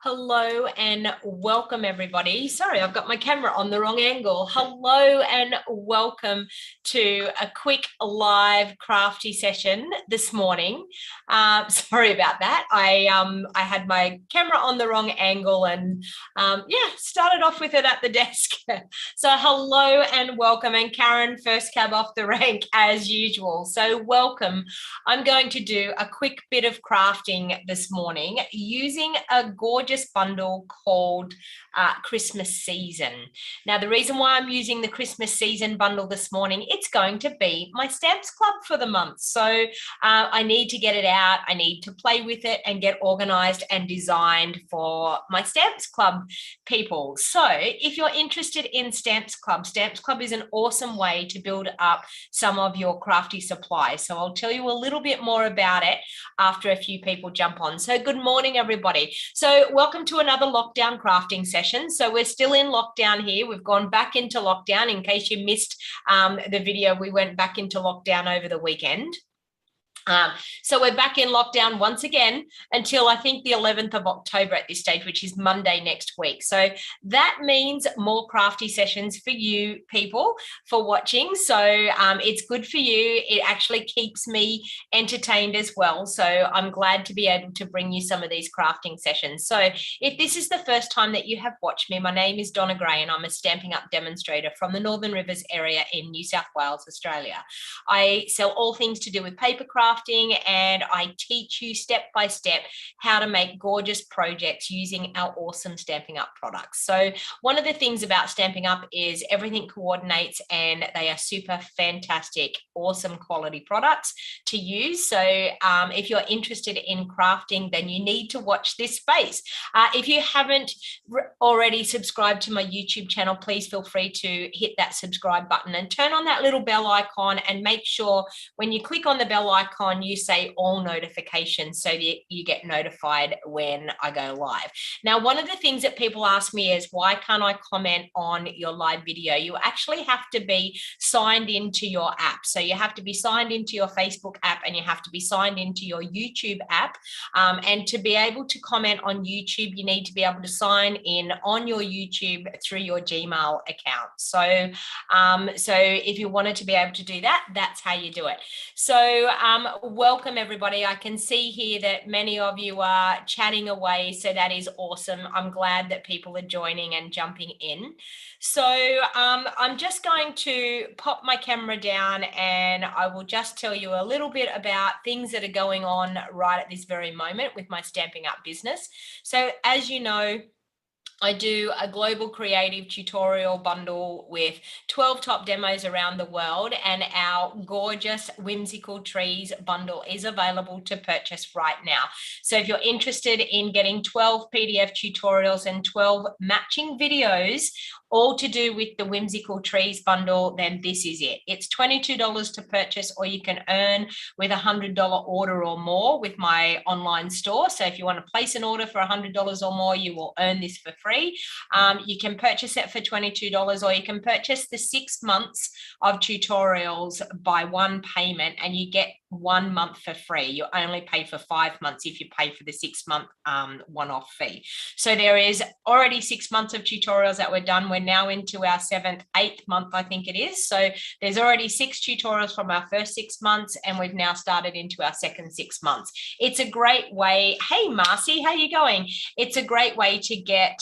Hello and welcome everybody. Sorry, I've got my camera on the wrong angle. Hello and welcome to a quick live crafty session this morning. Sorry about that. I had my camera on the wrong angle and started off with it at the desk. So hello and welcome, and Karen, first cab off the rank as usual. So welcome. I'm going to do a quick bit of crafting this morning using a gorgeous bundle called Christmas Season. Now, the reason why I'm using the Christmas Season bundle this morning, it's going to be my Stamps Club for the month. So I need to get it out. I need to play with it and get organized and designed for my Stamps Club people. So if you're interested in Stamps Club is an awesome way to build up some of your crafty supplies. So I'll tell you a little bit more about it after a few people jump on. So good morning, everybody. So welcome to another lockdown crafting session. So we're still in lockdown here. We've gone back into lockdown. In case you missed the video, we went back into lockdown over the weekend. So we're back in lockdown once again until I think the 11th of October at this stage, which is Monday next week. So that means more crafty sessions for you people for watching. So it's good for you. It actually keeps me entertained as well. So I'm glad to be able to bring you some of these crafting sessions. So if this is the first time that you have watched me, my name is Donna Gray and I'm a Stampin' Up demonstrator from the Northern Rivers area in New South Wales, Australia. I sell all things to do with paper crafting, and I teach you step by step how to make gorgeous projects using our awesome Stampin' Up products. So one of the things about Stampin' Up is everything coordinates and they are super fantastic, awesome quality products to use. So if you're interested in crafting, then you need to watch this space. If you haven't already subscribed to my YouTube channel, please feel free to hit that subscribe button and turn on that little bell icon, and make sure when you click on the bell icon, you say all notifications so that you get notified when I go live. Now, one of the things that people ask me is, why can't I comment on your live video? You actually have to be signed into your app. So you have to be signed into your Facebook app and you have to be signed into your YouTube app. And to be able to comment on YouTube, you need to be able to sign in on your YouTube through your Gmail account. So, so if you wanted to be able to do that, that's how you do it. So welcome everybody. I can see here that many of you are chatting away, so that is awesome. I'm glad that people are joining and jumping in. So I'm just going to pop my camera down and I will just tell you a little bit about things that are going on right at this very moment with my Stampin' Up business. So as you know, I do a global creative tutorial bundle with 12 top demos around the world, and our gorgeous whimsical trees bundle is available to purchase right now. So if you're interested in getting 12 PDF tutorials and 12 matching videos, all to do with the whimsical trees bundle, then this is it. It's $22 to purchase, or you can earn with $100 order or more with my online store. So if you want to place an order for $100 or more, you will earn this for free. You can purchase it for $22, or you can purchase the 6 months of tutorials by one payment and you get 1 month for free. You only pay for 5 months if you pay for the 6-month one-off fee. So there is already 6 months of tutorials that were done. We're now into our 7th, 8th month, I think it is. So there's already 6 tutorials from our first 6 months, and we've now started into our second 6 months. It's a great way. Hey, Marcy, how you going? It's a great way to get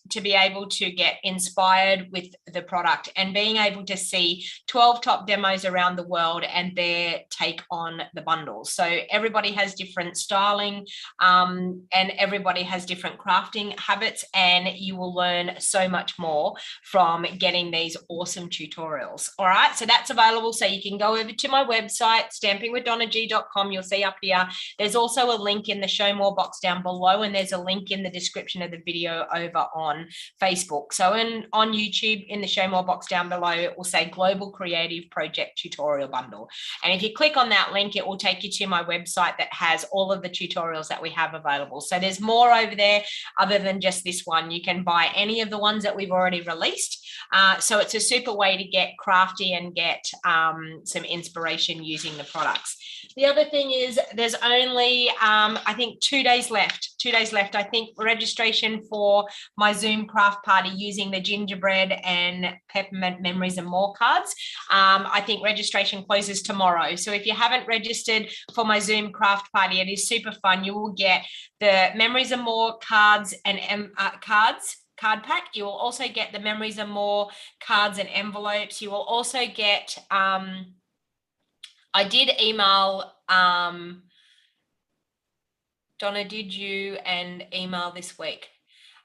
to be able to get inspired with the product and being able to see 12 top demos around the world and their take on the bundles. So everybody has different styling and everybody has different crafting habits, and you will learn so much more from getting these awesome tutorials. All right, so that's available. So you can go over to my website, stampingwithdonnag.com. You'll see up here. There's also a link in the show more box down below, and there's a link in the description of the video over on Facebook. So on YouTube, in the show more box down below, it will say Global Creative Project Tutorial Bundle. And if you click on that link, it will take you to my website that has all of the tutorials that we have available. So there's more over there other than just this one. You can buy any of the ones that we've already released. So it's a super way to get crafty and get some inspiration using the products. The other thing is there's only, I think, 2 days left. 2 days left. I think registration for my Zoom craft party using the Gingerbread and Peppermint Memories and More cards. I think registration closes tomorrow. So if you haven't registered for my Zoom craft party, it is super fun. You will get the Memories and More cards and card pack. You will also get the Memories and More cards and envelopes. You will also get, I did email, Donna, did you an email this week?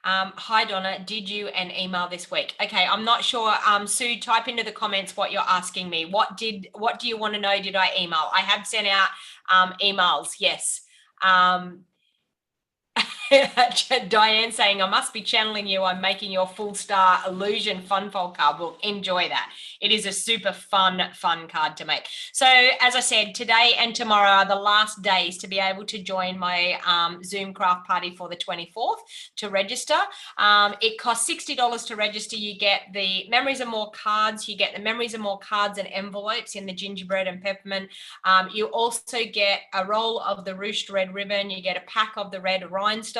Hi, Donna, did you an email this week? Okay, I'm not sure. Sue, type into the comments what you're asking me. What do you want to know? Did I email? I have sent out emails, yes. Diane saying, I must be channeling you. I'm making your full star illusion fun fold card. We'll enjoy that. It is a super fun card to make. So as I said, today and tomorrow are the last days to be able to join my Zoom craft party for the 24th to register. It costs $60 to register. You get the Memories and More cards. You get the Memories and More cards and envelopes in the Gingerbread and Peppermint. You also get a roll of the ruched red ribbon. You get a pack of the red rhinestones,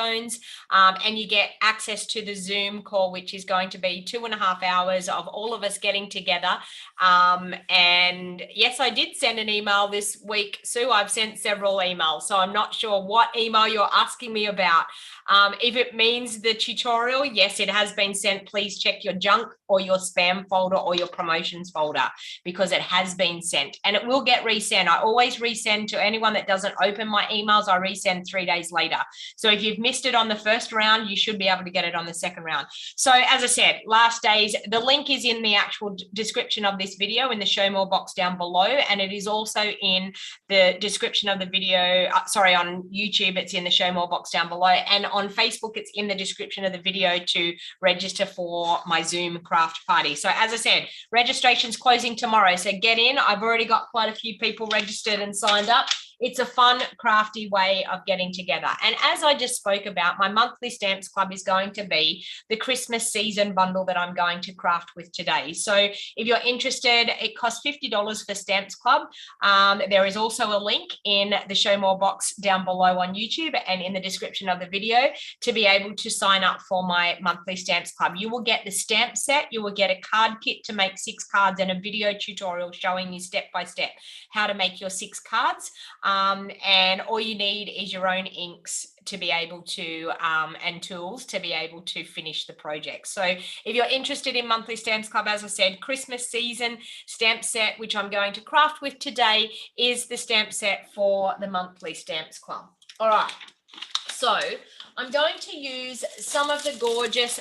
and you get access to the Zoom call, which is going to be 2.5 hours of all of us getting together. And yes, I did send an email this week, Sue. I've sent several emails, so I'm not sure what email you're asking me about. If it means the tutorial, yes, it has been sent. Please check your junk or your spam folder or your promotions folder, because it has been sent and it will get resent. I always resend to anyone that doesn't open my emails. I resend 3 days later. So if you've missed it on the first round, you should be able to get it on the second round. So as I said, last days, the link is in the actual description of this video in the show more box down below. And it is also in the description of the video, on YouTube, it's in the show more box down below. And on Facebook, it's in the description of the video to register for my Zoom craft party. So as I said, registration's closing tomorrow. So get in. I've already got quite a few people registered and signed up. It's a fun, crafty way of getting together. And as I just spoke about, my monthly Stamps Club is going to be the Christmas season bundle that I'm going to craft with today. So if you're interested, it costs $50 for Stamps Club. There is also a link in the show more box down below on YouTube and in the description of the video to be able to sign up for my monthly Stamps Club. You will get the stamp set, you will get a card kit to make 6 cards and a video tutorial showing you step by step how to make your 6 cards. And all you need is your own inks to be able to, and tools to be able to finish the project. So if you're interested in monthly Stamps Club, as I said, Christmas season stamp set, which I'm going to craft with today, is the stamp set for the monthly Stamps Club. All right. So I'm going to use some of the gorgeous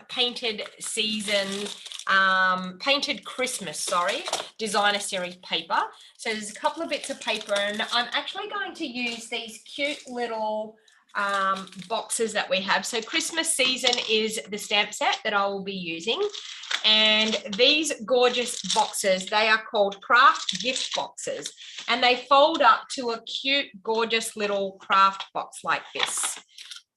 painted Christmas, designer series paper. So there's a couple of bits of paper, and I'm actually going to use these cute little boxes that we have. So Christmas season is the stamp set that I will be using. And these gorgeous boxes, they are called craft gift boxes, and they fold up to a cute, gorgeous little craft box like this.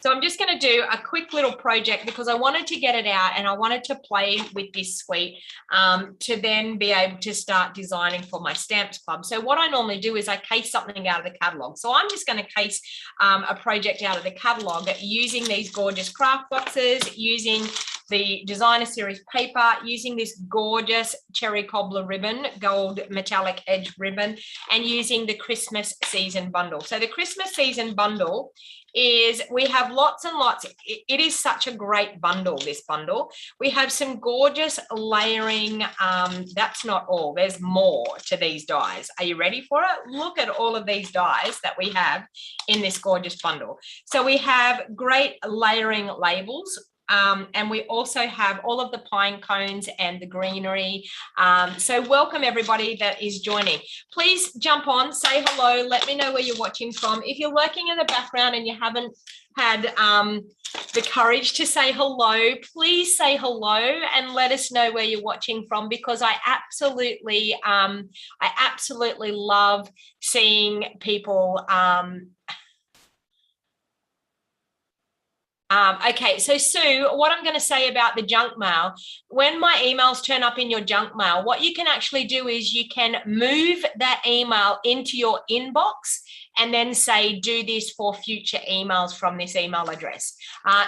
So I'm just going to do a quick little project because I wanted to get it out and I wanted to play with this suite to then be able to start designing for my Stamps Club. So what I normally do is I case something out of the catalogue. So I'm just going to case a project out of the catalogue using these gorgeous craft boxes, using the designer series paper, using this gorgeous cherry cobbler ribbon, gold metallic edge ribbon, and using the Christmas season bundle. So the Christmas season bundle is, we have lots and lots. It is such a great bundle, this bundle. We have some gorgeous layering. That's not all. There's more to these dies. Are you ready for it? Look at all of these dies that we have in this gorgeous bundle. So we have great layering labels. And we also have all of the pine cones and the greenery. So welcome everybody that is joining. Please jump on, say hello, let me know where you're watching from. If you're working in the background and you haven't had the courage to say hello, please say hello and let us know where you're watching from, because I absolutely love seeing people Okay, so Sue, what I'm going to say about the junk mail, when my emails turn up in your junk mail, what you can actually do is you can move that email into your inbox and then say, do this for future emails from this email address.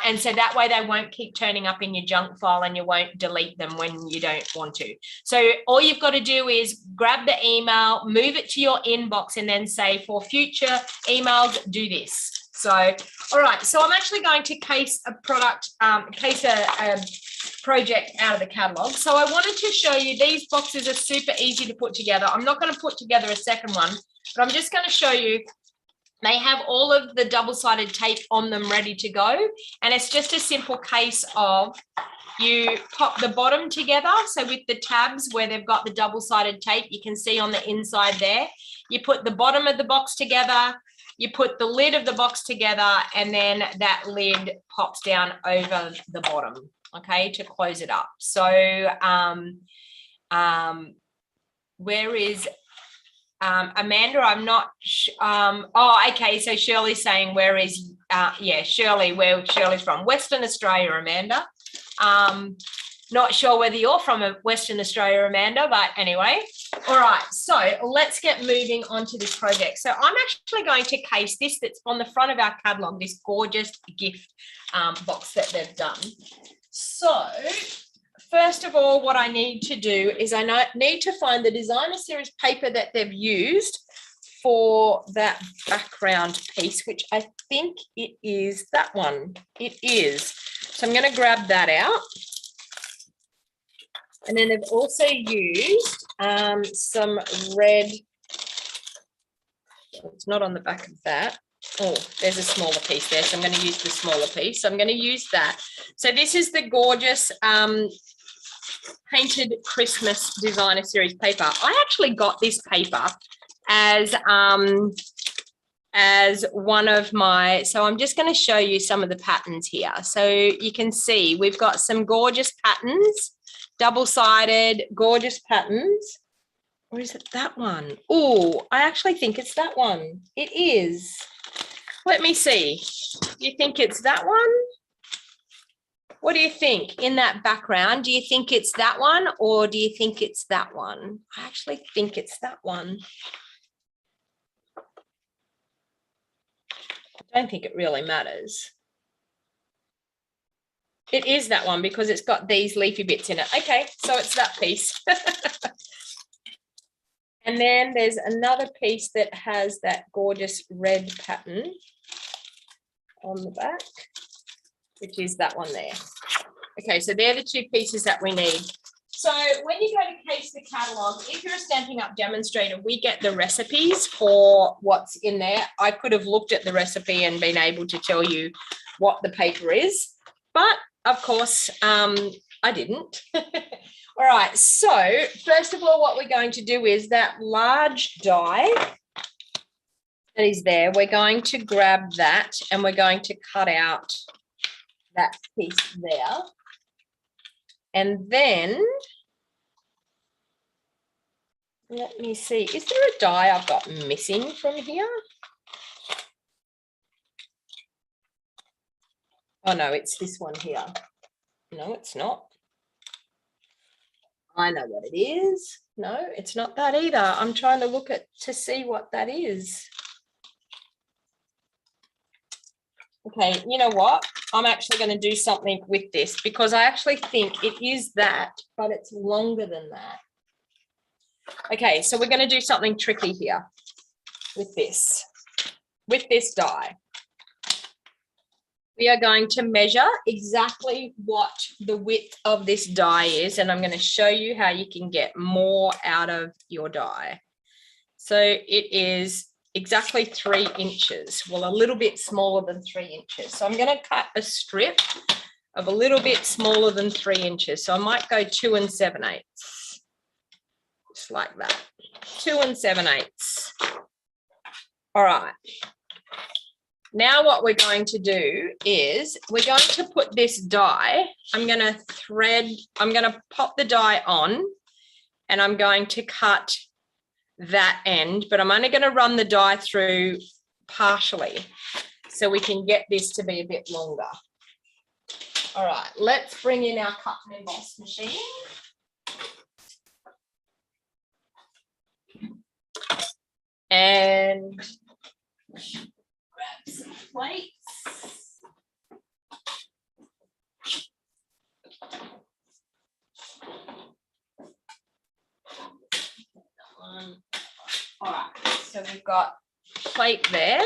And so that way they won't keep turning up in your junk file and you won't delete them when you don't want to. So all you've got to do is grab the email, move it to your inbox and then say, for future emails, do this. So, all right, so I'm actually going to case a product, case a project out of the catalogue. So I wanted to show you these boxes are super easy to put together. I'm not going to put together a second one, but I'm just going to show you. They have all of the double-sided tape on them ready to go. And it's just a simple case of you pop the bottom together. So with the tabs where they've got the double-sided tape, you can see on the inside there, you put the bottom of the box together, you put the lid of the box together, and then that lid pops down over the bottom, okay, to close it up. So where is Amanda? I'm not oh, okay, so Shirley's saying where is yeah, Shirley, where Shirley's from? Western Australia, Amanda. Not sure whether you're from Western Australia, Amanda, but anyway. All right, so let's get moving on to this project. So I'm actually going to case this that's on the front of our catalogue, this gorgeous gift box that they've done. So first of all, what I need to do is I need to find the designer series paper that they've used for that background piece, which I think it is that one. It is. So I'm going to grab that out. And then they've also used some red, it's not on the back of that. Oh, there's a smaller piece there. So I'm going to use the smaller piece. So I'm going to use that. So this is the gorgeous painted Christmas designer series paper. I actually got this paper as one of my, so I'm just going to show you some of the patterns here. So you can see we've got some gorgeous patterns, double-sided, gorgeous patterns. Or is it that one? Oh, I actually think it's that one. It is. Let me see. Do you think it's that one? What do you think in that background? Do you think it's that one or do you think it's that one? I actually think it's that one. I don't think it really matters. It is that one because it's got these leafy bits in it. Okay, so it's that piece. And then there's another piece that has that gorgeous red pattern on the back, which is that one there. Okay, so they're the two pieces that we need. So when you go to case the catalogue, if you're a Stampin' Up! Demonstrator, we get the recipes for what's in there. I could have looked at the recipe and been able to tell you what the paper is, but of course, I didn't. All right, so first of all, what we're going to do is that large die that is there, we're going to grab that and we're going to cut out that piece there. And then, let me see, is there a die I've got missing from here? Oh, no, it's this one here. No, it's not. I know what it is. No, it's not that either. I'm trying to look at to see what that is. Okay, you know what? I'm actually going to do something with this because I actually think it is that, but it's longer than that. Okay, so we're going to do something tricky here with this die. We are going to measure exactly what the width of this die is, and I'm going to show you how you can get more out of your die. So it is exactly 3 inches, well, a little bit smaller than 3 inches. So I'm going to cut a strip of a little bit smaller than 3 inches. So I might go 2 7/8, just like that, 2 7/8. All right. Now what we're going to do is we're going to put this die, I'm going to pop the die on and I'm going to cut that end, but I'm only going to run the die through partially so we can get this to be a bit longer. All right, let's bring in our cut and emboss machine. And grab some plates. All right, so we've got plate there.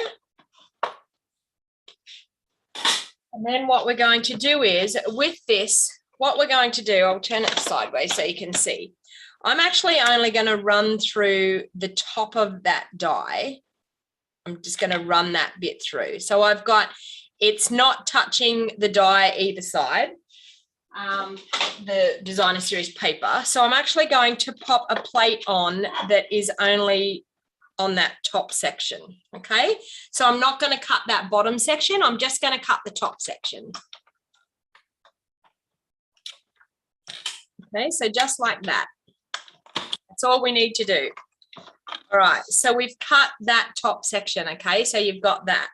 And then what we're going to do is, with this, what we're going to do, I'll turn it sideways so you can see. I'm actually only going to run through the top of that die. I'm just going to run that bit through. So I've got, it's not touching the die either side, the designer series paper. So I'm actually going to pop a plate on that is only on that top section. Okay, so I'm not going to cut that bottom section. I'm just going to cut the top section. Okay, so just like that. That's all we need to do. All right, so we've cut that top section. Okay, so you've got that.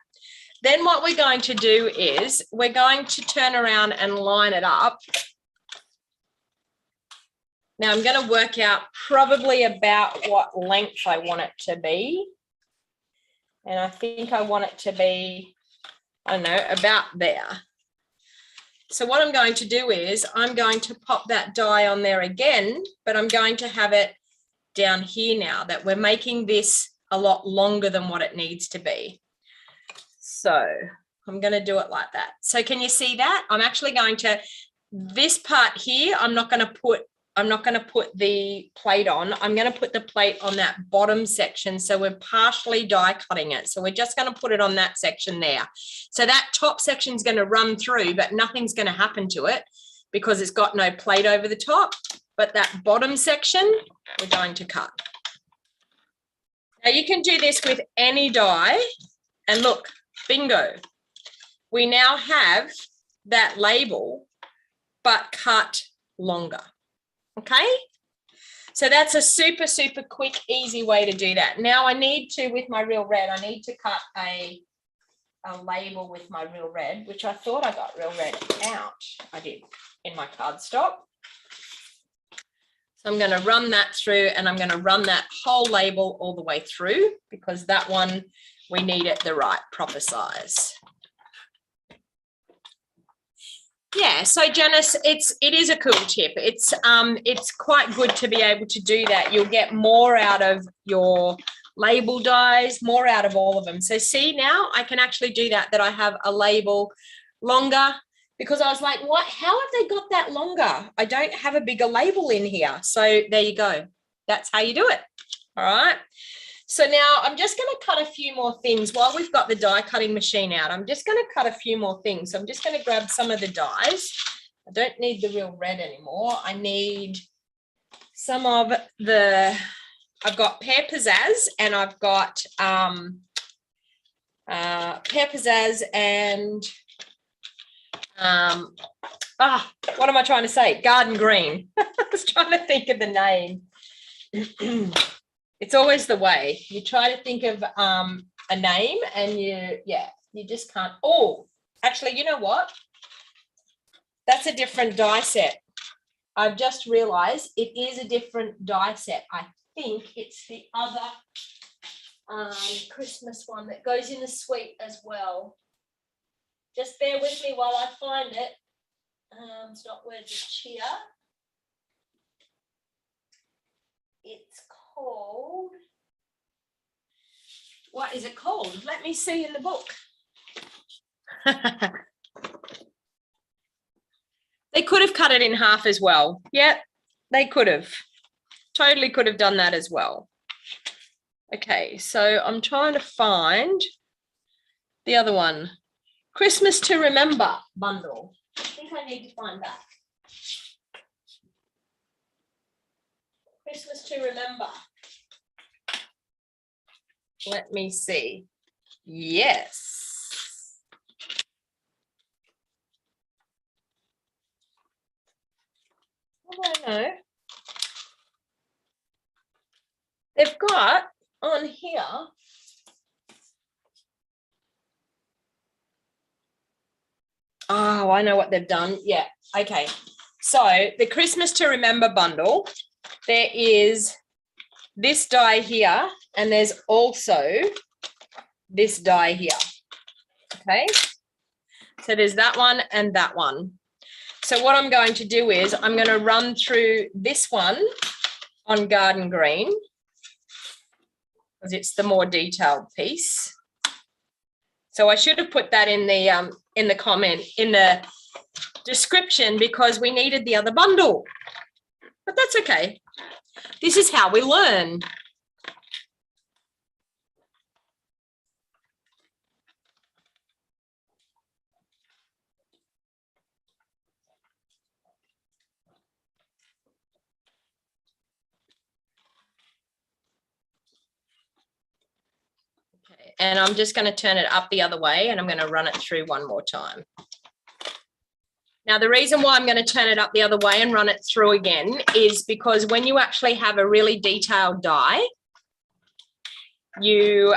Then what we're going to do is we're going to turn around and line it up. Now I'm going to work out probably about what length I want it to be. And I think I want it to be, I don't know, about there. So what I'm going to do is I'm going to pop that die on there again, but I'm going to have it down here now that we're making this a lot longer than what it needs to be. So I'm going to do it like that. So can you see that? I'm actually going to, this part here, I'm not going to put the plate on. I'm going to put the plate on that bottom section. So we're partially die cutting it. So we're just going to put it on that section there. So that top section is going to run through, but nothing's going to happen to it because it's got no plate over the top. But that bottom section, we're going to cut. Now you can do this with any die. And look, bingo. We now have that label, but cut longer. Okay, so that's a super, super quick, easy way to do that. Now I need to, with my real red, I need to cut a label with my real red, which I thought I got real red out. I did in my cardstock. So I'm going to run that through and I'm going to run that whole label all the way through because that one, we need it the right proper size. Yeah, so Janice, it is a cool tip. It's quite good to be able to do that. You'll get more out of your label dies, more out of all of them. So see now I can actually do that I have a label longer because I was like, what? How have they got that longer? I don't have a bigger label in here. So there you go. That's how you do it. All right. So now I'm just going to cut a few more things while we've got the die cutting machine out. I'm just going to cut a few more things. So I'm just going to grab some of the dies. I don't need the real red anymore. I need some of the, I've got Pear Pizzazz and I've got Pear Pizzazz and what am I trying to say? Garden Green. I was trying to think of the name. It's always the way you try to think of a name and you just can't. Oh, actually, you know what? That's a different die set. I've just realized it is a different die set. I think it's the other Christmas one that goes in the suite as well. Just bear with me while I find it. It's not Words of Cheer. It's called, what is it called? Let me see in the book. They could have cut it in half as well. Yep, they could have. Totally could have done that as well. Okay, so I'm trying to find the other one. Christmas to Remember bundle. I think I need to find that. Christmas to Remember. Let me see. Yes. I don't know. They've got on here. Oh, Oh, I know what they've done. Yeah. Okay. So the Christmas to Remember bundle, there is this die here, and there's also this die here. Okay. So there's that one and that one. So what I'm going to do is I'm going to run through this one on garden green because it's the more detailed piece. So I should have put that in the comment, in the description, because we needed the other bundle. But that's okay. This is how we learn. Okay, and I'm just going to turn it up the other way, and I'm going to run it through one more time. Now, the reason why I'm going to turn it up the other way and run it through again is because when you actually have a really detailed die, you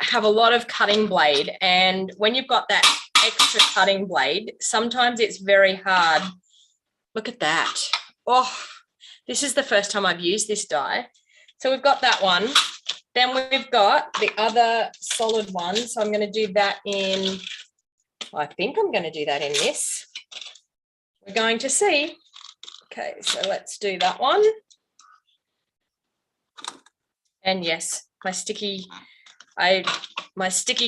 have a lot of cutting blade, and when you've got that extra cutting blade, sometimes it's very hard. Look at that. Oh, this is the first time I've used this die. So we've got that one. Then we've got the other solid one. So I'm going to do that in, I think I'm going to do that in this. We're going to see. Okay, so let's do that one. And yes, my sticky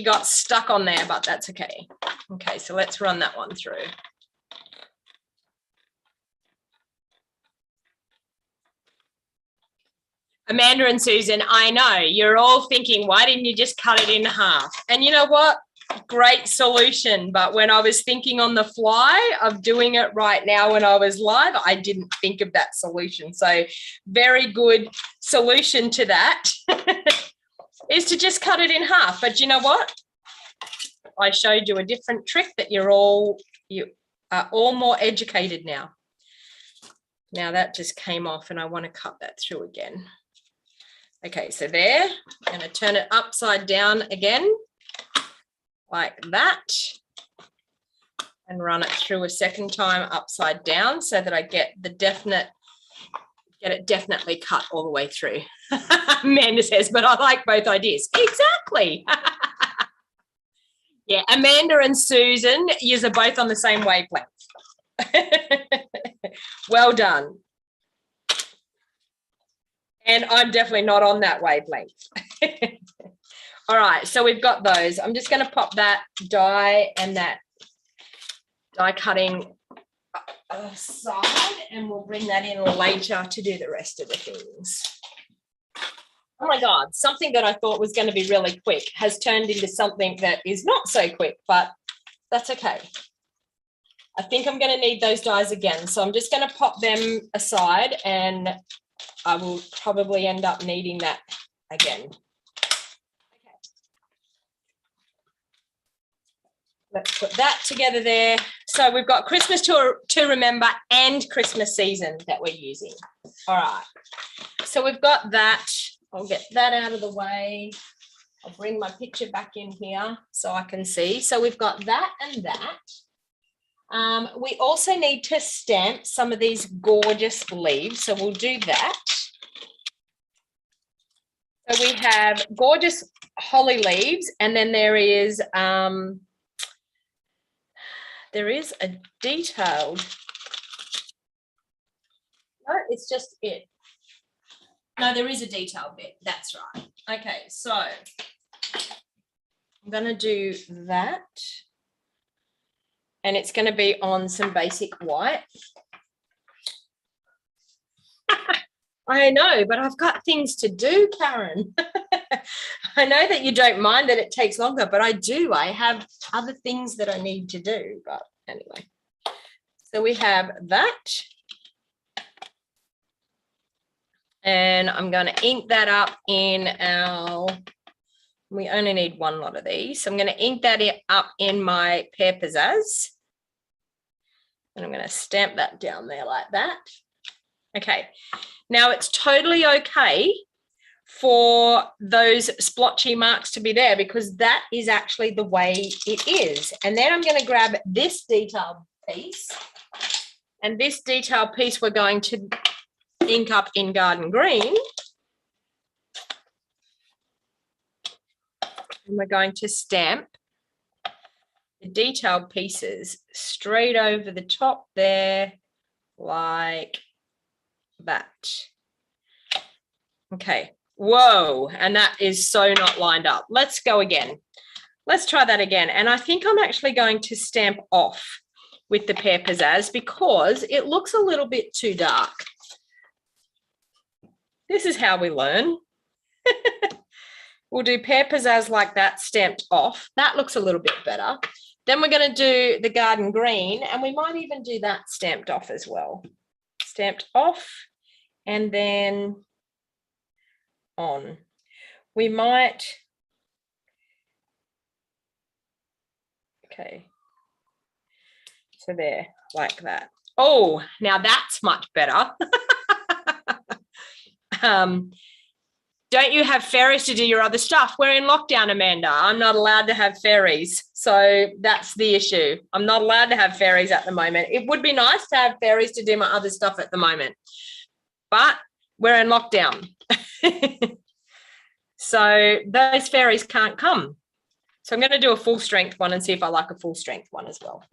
got stuck on there, but that's okay. Okay, so let's run that one through. Amanda and Susan, I know you're all thinking, why didn't you just cut it in half? And you know what? Great solution. But when I was thinking on the fly of doing it right now when I was live, I didn't think of that solution. So very good solution to that is to just cut it in half. But you know what? I showed you a different trick that you are all more educated now. Now that just came off and I want to cut that through again. Okay, so there, I'm going to turn it upside down again, like that, and run it through a second time upside down so that I get it definitely cut all the way through. Amanda says, but I like both ideas. Exactly. Yeah, Amanda and Susan, you're both on the same wavelength. Well done. And I'm definitely not on that wavelength. All right, so we've got those. I'm just going to pop that die and that die cutting aside, and we'll bring that in later to do the rest of the things. Oh my God, something that I thought was going to be really quick has turned into something that is not so quick, but that's okay. I think I'm going to need those dies again. So I'm just going to pop them aside, and I will probably end up needing that again. Okay. Let's put that together there. So we've got Christmas to Remember and Christmas season that we're using. All right. So we've got that. I'll get that out of the way. I'll bring my picture back in here so I can see. So we've got that and that. We also need to stamp some of these gorgeous leaves, so we'll do that. So we have gorgeous holly leaves, and then there is a detailed, no, it's just it. No, there is a detailed bit, that's right. Okay, so I'm going to do that. And it's going to be on some basic white. I know, but I've got things to do, Karen. I know that you don't mind that it takes longer, but I do. I have other things that I need to do. But anyway, so we have that. And I'm going to ink that up in our, we only need one lot of these. So I'm going to ink that up in my Pear Pizzazz. And I'm going to stamp that down there like that. Okay. Now it's totally okay for those splotchy marks to be there, because that is actually the way it is. And then I'm going to grab this detail piece, and this detail piece we're going to ink up in garden green, and we're going to stamp the detailed pieces straight over the top there, like that. Okay. Whoa, and that is so not lined up. Let's go again. Let's try that again. And I think I'm actually going to stamp off with the Pear Pizzazz because it looks a little bit too dark. This is how we learn. We'll do Pear Pizzazz like that, stamped off. That looks a little bit better. Then we're going to do the garden green, and we might even do that stamped off as well. Stamped off, and then on. We might, okay, so there, like that. Oh, now that's much better. Don't you have fairies to do your other stuff? We're in lockdown, Amanda. I'm not allowed to have fairies. So that's the issue. I'm not allowed to have fairies at the moment. It would be nice to have fairies to do my other stuff at the moment, but we're in lockdown. So those fairies can't come. So I'm going to do a full strength one and see if I like a full strength one as well.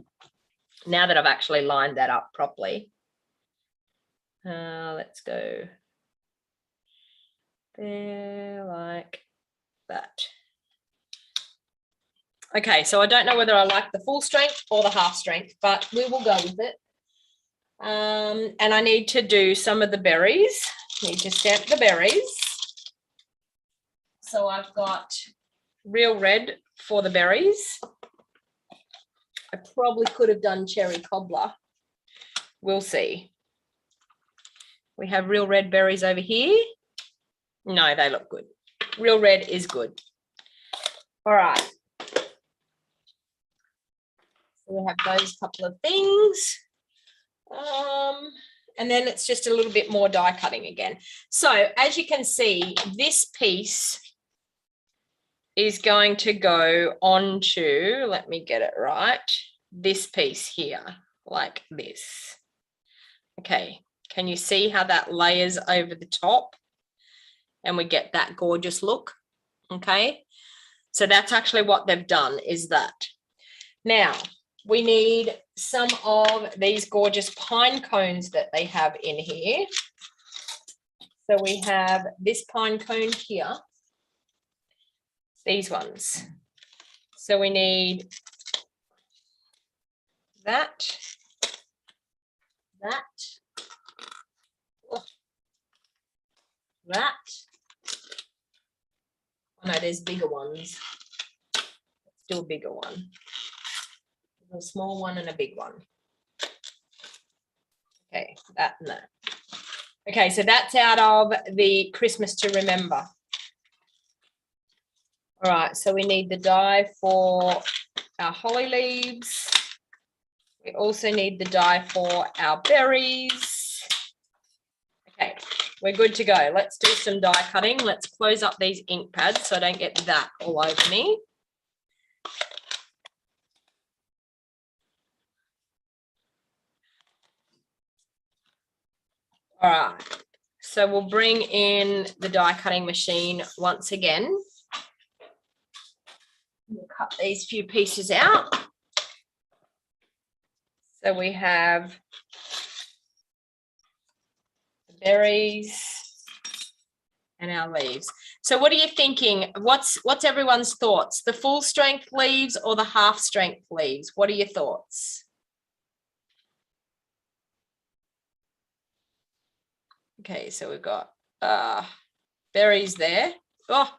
Now that I've actually lined that up properly. Let's go there like that. Okay, so I don't know whether I like the full strength or the half strength, but we will go with it. And I need to do some of the berries. Need to stamp the berries. So I've got real red for the berries. I probably could have done cherry cobbler. We'll see. We have real red berries over here. No, they look good. Real red is good. All right. So we have those couple of things. And then it's just a little bit more die cutting again. So as you can see, this piece is going to go onto, let me get it right, this piece here, like this. Okay, can you see how that layers over the top? And we get that gorgeous look, okay? So that's actually what they've done, is that. Now, we need some of these gorgeous pine cones that they have in here. So we have this pine cone here. These ones. So we need that, oh, that. Oh, no, there's bigger ones. Let's do a bigger one. A small one and a big one. Okay, that and that. Okay, so that's out of the Christmas to Remember. All right, so we need the die for our holly leaves. We also need the die for our berries. Okay, we're good to go. Let's do some die cutting. Let's close up these ink pads so I don't get that all over me. All right, so we'll bring in the die cutting machine once again. We'll cut these few pieces out. So we have the berries and our leaves. So what are you thinking? What's everyone's thoughts? The full strength leaves or the half strength leaves? What are your thoughts? Okay, so we've got berries there. Oh,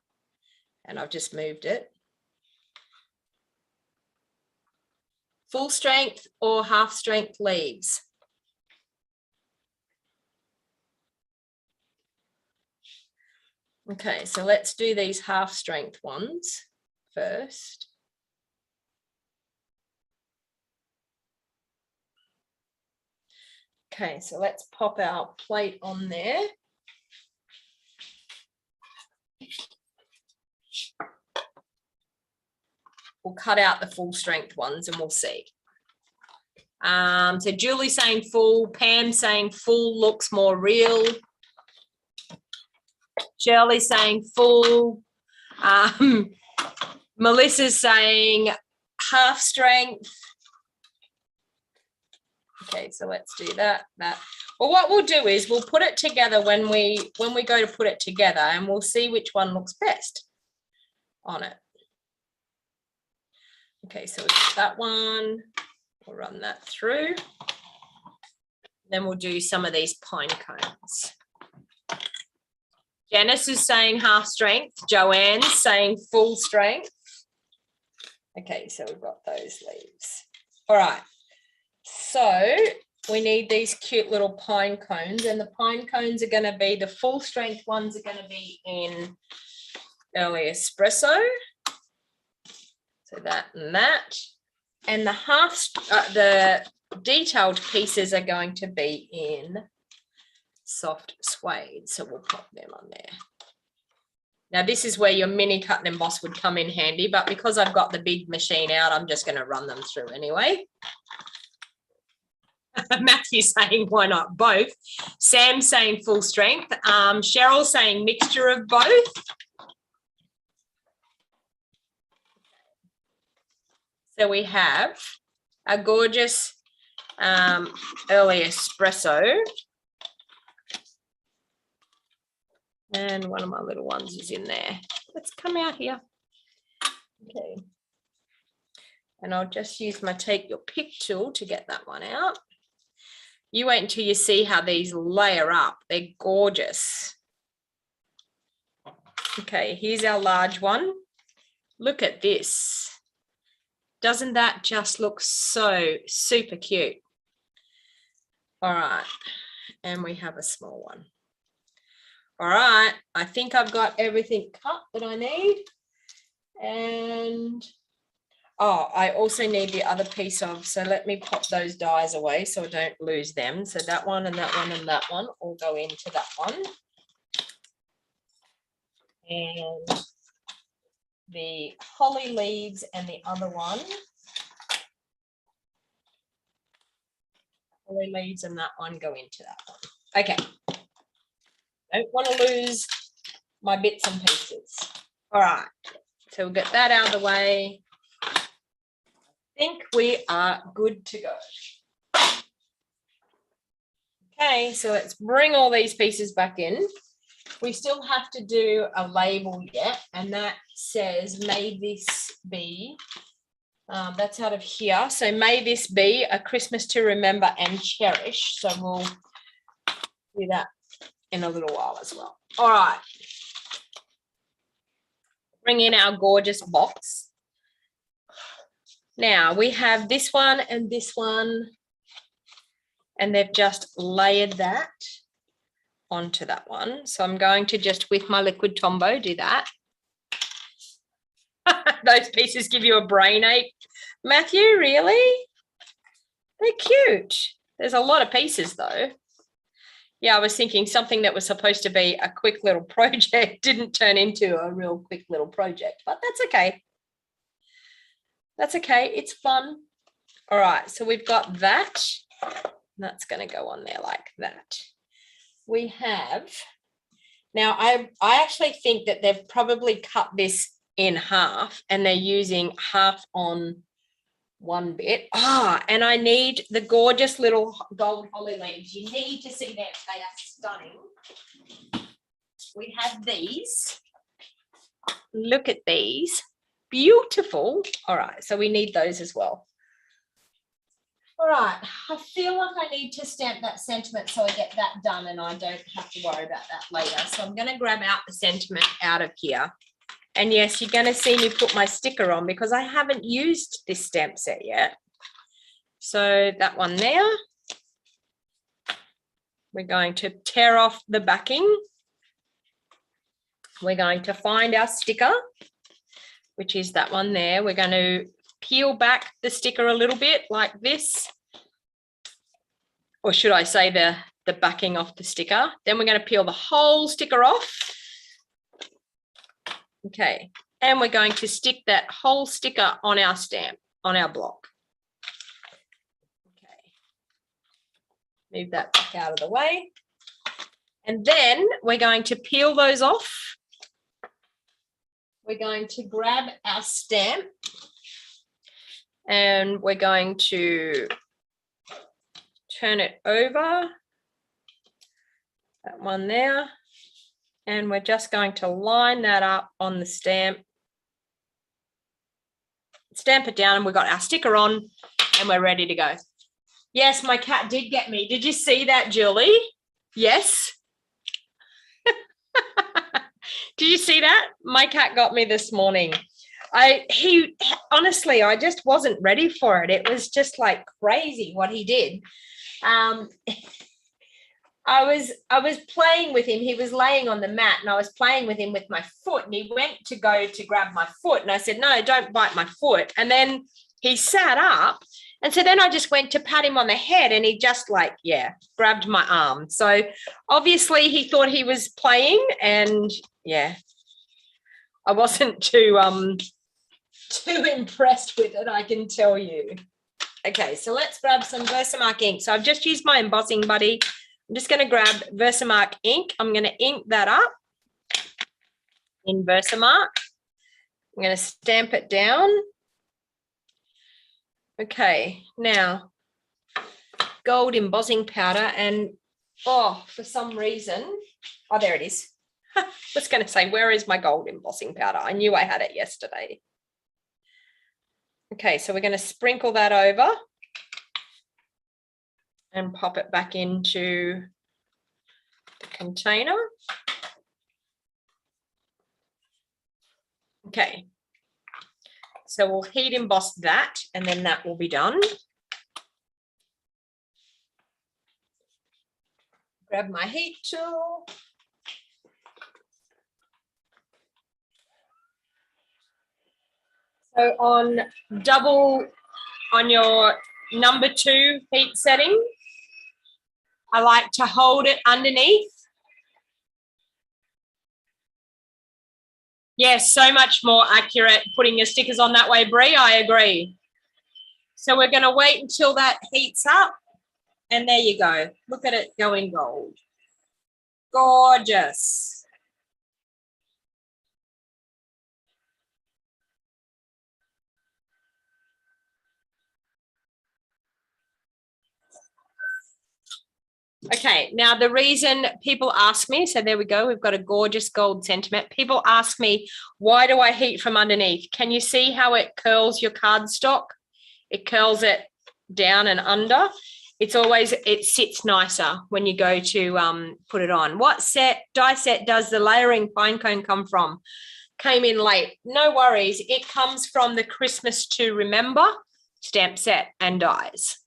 and I've just moved it. Full strength or half strength leaves? Okay, so let's do these half strength ones first. Okay, so let's pop our plate on there. we'll cut out the full strength ones and we'll see. So Julie saying full, Pam saying full looks more real. Shirley saying full. Melissa's saying half strength. Okay, so let's do that. Well, what we'll do is we'll put it together when we go to put it together, and we'll see which one looks best on it. Okay, so we've got that one. We'll run that through. Then we'll do some of these pine cones. Janice is saying half strength. Joanne's saying full strength. Okay, so we've got those leaves. All right. So we need these cute little pine cones, and the pine cones are going to be, the full strength ones are going to be in early espresso. So that and that. And the detailed pieces are going to be in soft suede. So we'll pop them on there. Now this is where your mini cut and emboss would come in handy, but because I've got the big machine out, I'm just going to run them through anyway. Matthew saying why not both. Sam saying full strength. Cheryl saying mixture of both. So we have a gorgeous early espresso. And one of my little ones is in there. Let's come out here. Okay. And I'll just use my take your pick tool to get that one out. You wait until you see how these layer up. They're gorgeous. Okay, here's our large one. Look at this. Doesn't that just look so super cute? All right, and we have a small one. All right, I think I've got everything cut that I need. And oh, I also need the other piece of, so let me pop those dies away so I don't lose them. So that one and that one and that one all go into that one. And the holly leaves and the other one. Holly leaves and that one go into that one. Okay. Don't want to lose my bits and pieces. All right. So we'll get that out of the way. I think we are good to go. Okay, so let's bring all these pieces back in. We still have to do a label yet, and that says, may this be, that's out of here. So may this be a Christmas to remember and cherish. So we'll do that in a little while as well. All right. Bring in our gorgeous box. Now we have this one and this one, and they've just layered that onto that one. So I'm going to just, with my liquid Tombow, do that. Those pieces give you a brain ache. Matthew, really? They're cute. There's a lot of pieces though. Yeah, I was thinking something that was supposed to be a quick little project didn't turn into a real quick little project, but that's okay. That's okay. It's fun. All right, so we've got that. That's going to go on there like that. We have, now I actually think that they've probably cut this in half and they're using half on one bit. And I need the gorgeous little gold holly leaves. You need to see them. They are stunning. We have these. Look at these. Beautiful. All right, so we need those as well. All right, I feel like I need to stamp that sentiment so I get that done and I don't have to worry about that later. So I'm going to grab out the sentiment out of here. And yes, you're going to see me put my sticker on because I haven't used this stamp set yet. So that one there. We're going to tear off the backing. We're going to find our sticker, which is that one there. We're going to peel back the sticker a little bit like this. Or should I say the backing off the sticker. Then we're going to peel the whole sticker off. Okay, And we're going to stick that whole sticker on our stamp, on our block. Okay. Move that back out of the way. And then we're going to peel those off. We're going to grab our stamp and we're going to turn it over. That one there. And we're just going to line that up on the stamp. Stamp it down and we've got our sticker on and we're ready to go. Yes, my cat did get me. Did you see that, Julie? Yes. Did you see that? My cat got me this morning. Honestly, I just wasn't ready for it. It was just like crazy what he did. I was playing with him. He was laying on the mat and I was playing with him with my foot and he went to go to grab my foot and I said, no, don't bite my foot. And then he sat up and so then I just went to pat him on the head and he just like, yeah, grabbed my arm. So obviously he thought he was playing and yeah, I wasn't too impressed with it, I can tell you. Okay, so let's grab some Versamark ink. So I've just used my embossing buddy. I'm just going to grab Versamark ink. I'm going to ink that up in Versamark. I'm going to stamp it down. Okay, now gold embossing powder and, oh, for some reason, oh, there it is. I was going to say, where is my gold embossing powder? I knew I had it yesterday. Okay, so we're going to sprinkle that over and pop it back into the container. Okay, so we'll heat emboss that and then that will be done. Grab my heat tool. So on your number 2 heat setting, I like to hold it underneath. Yes, so much more accurate putting your stickers on that way, Bree. I agree. So we're going to wait until that heats up. And there you go. Look at it going gold. Gorgeous. Okay, now the reason people ask me, so there we go, we've got a gorgeous gold sentiment. People ask me, why do I heat from underneath? Can you see how it curls your cardstock? It curls it down and under. It sits nicer when you go to put it on. What die set does the layering pine cone come from? Came in late. No worries. It comes from the Christmas to Remember stamp set and dies.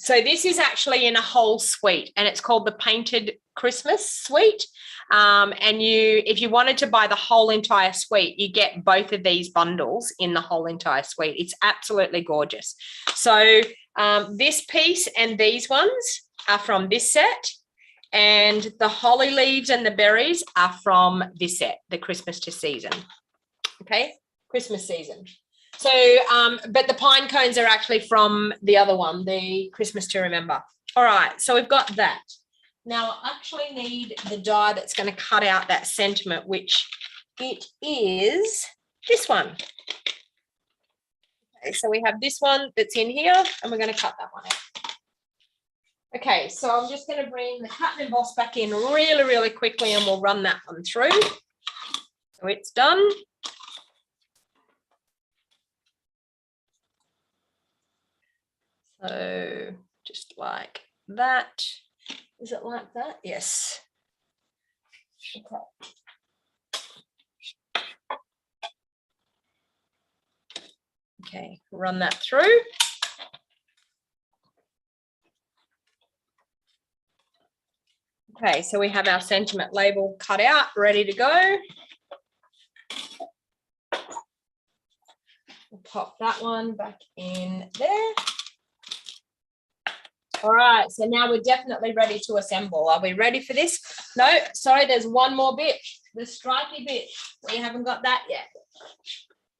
So this is actually in a whole suite and it's called the Painted Christmas Suite. And if you wanted to buy the whole entire suite, you get both of these bundles in the whole entire suite. It's absolutely gorgeous. So this piece and these ones are from this set and the holly leaves and the berries are from this set, the Christmas to season. Okay, Christmas season. So, but the pine cones are actually from the other one, the Christmas to Remember. All right, so we've got that. Now I actually need the die that's going to cut out that sentiment, which it is this one. Okay, so we have this one that's in here and we're going to cut that one out. Okay, so I'm just going to bring the cut and emboss back in really, really quickly and we'll run that one through. So it's done. So just like that. Is it like that? Yes. Okay. Okay, run that through. Okay, so we have our sentiment label cut out, ready to go. We'll pop that one back in there. All right, so now we're definitely ready to assemble. Are we ready for this? No, sorry, there's one more bit, the stripy bit. We haven't got that yet.